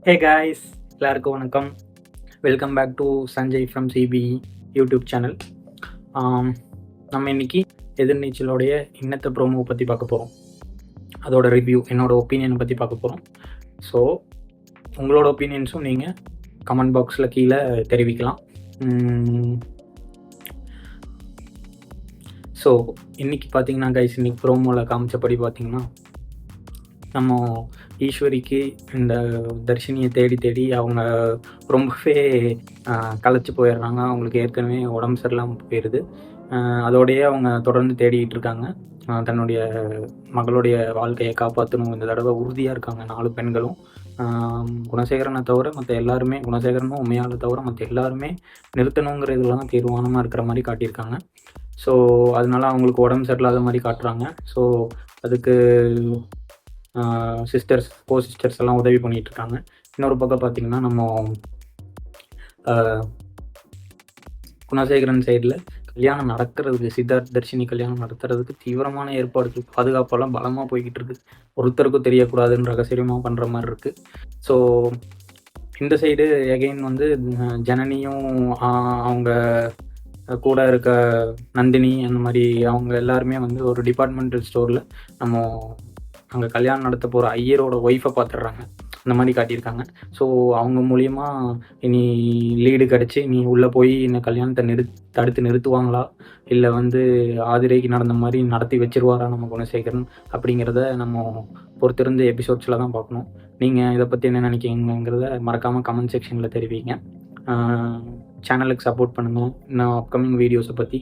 ஹே guys, எல்லாருக்கும் வணக்கம். Welcome back to Sanjay from CB YouTube channel. நம்ம இன்னைக்கு எதிர்நீச்சலோடைய இன்னத்த ப்ரோமோ பற்றி பார்க்க போகிறோம். அதோட ரிவ்யூ, என்னோடய ஒப்பீனியனை பற்றி பார்க்க போகிறோம். ஸோ உங்களோட ஒப்பீனியன்ஸும் நீங்கள் கமெண்ட் பாக்ஸில் கீழே தெரிவிக்கலாம். ஸோ இன்றைக்கி பார்த்தீங்கன்னா கைஸ், இன்றைக்கி ப்ரோமோவில் காமிச்சபடி பார்த்தீங்கன்னா நம்ம ஈஸ்வரிக்கு இந்த தர்ஷினியை தேடி அவங்க ரொம்பவே களைச்சி போயிடுறாங்க. அவங்களுக்கு ஏற்கனவே உடம்பு சரியில்லாமல் போயிடுது. அதோடையே அவங்க தொடர்ந்து தேடிக்கிட்டு இருக்காங்க. தன்னுடைய மகளுடைய வாழ்க்கையை காப்பாற்றணும். இந்த தடவை உறுதியாக இருக்காங்க 4 பெண்களும். குணசேகரனை தவிர மற்ற எல்லாருமே, குணசேகரனும் உண்மையால தவிர மற்ற எல்லாருமே நிறுத்தணுங்கிற இதெல்லாம் தீர்மானமாக இருக்கிற மாதிரி காட்டியிருக்காங்க. ஸோ அதனால அவங்களுக்கு உடம்பு சரியில்லாத மாதிரி காட்டுறாங்க. ஸோ அதுக்கு சிஸ்டர்ஸ் எல்லாம் உதவி பண்ணிகிட்டு இருக்காங்க. இன்னொரு பக்கம் பார்த்திங்கன்னா நம்ம குணசேகரன் சைடில் கல்யாணம் நடக்கிறதுக்கு, சித்தார்த் தர்ஷினி கல்யாணம் நடத்துறதுக்கு தீவிரமான ஏற்பாடுகள், பாதுகாப்பெல்லாம் பலமாக போய்கிட்டு இருக்குது. ஒருத்தருக்கும் தெரியக்கூடாதுன்னு ரகசியமாக பண்ணுற மாதிரி இருக்குது. ஸோ இந்த சைடு எகெயின் வந்து ஜனனியும் அவங்க கூட இருக்க நந்தினி அந்த மாதிரி அவங்க எல்லாருமே வந்து ஒரு டிபார்ட்மெண்டல் ஸ்டோரில் நம்ம அங்கே கல்யாணம் நடத்த போகிற ஐயரோட ஒய்ஃபை பார்த்துடுறாங்க. அந்த மாதிரி காட்டியிருக்காங்க. ஸோ அவங்க மூலிமா இனி லீடு கிடச்சி நீ உள்ளே போய் இந்த கல்யாணத்தை தடுத்து நிறுத்துவாங்களா, இல்லை வந்து ஆதிரைக்கு நடந்த மாதிரி நடத்தி வச்சிருவாரா நம்ம குணசேகரன், அப்படிங்கிறத நம்ம பொறுத்திருந்து எபிசோட்ஸில் தான் பார்க்கணும். நீங்கள் இதை பற்றி என்ன நினைக்கிறீங்கிறத மறக்காமல் கமெண்ட் செக்ஷனில் தெரிவிங்க. சேனலுக்கு சப்போர்ட் பண்ணுங்கள். இன்னும் அப்கமிங் வீடியோஸை பற்றி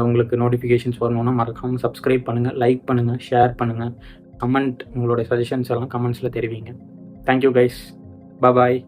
உங்களுக்கு நோட்டிஃபிகேஷன்ஸ் வரணுன்னா மறக்காமல் சப்ஸ்கிரைப் பண்ணுங்கள், லைக் பண்ணுங்கள், ஷேர் பண்ணுங்கள். கமெண்ட், உங்களோட சஜஷன்ஸ் எல்லாம் கமெண்ட்ஸில் தெரிவிங்க. தேங்க்யூ கைஸ், பாய்.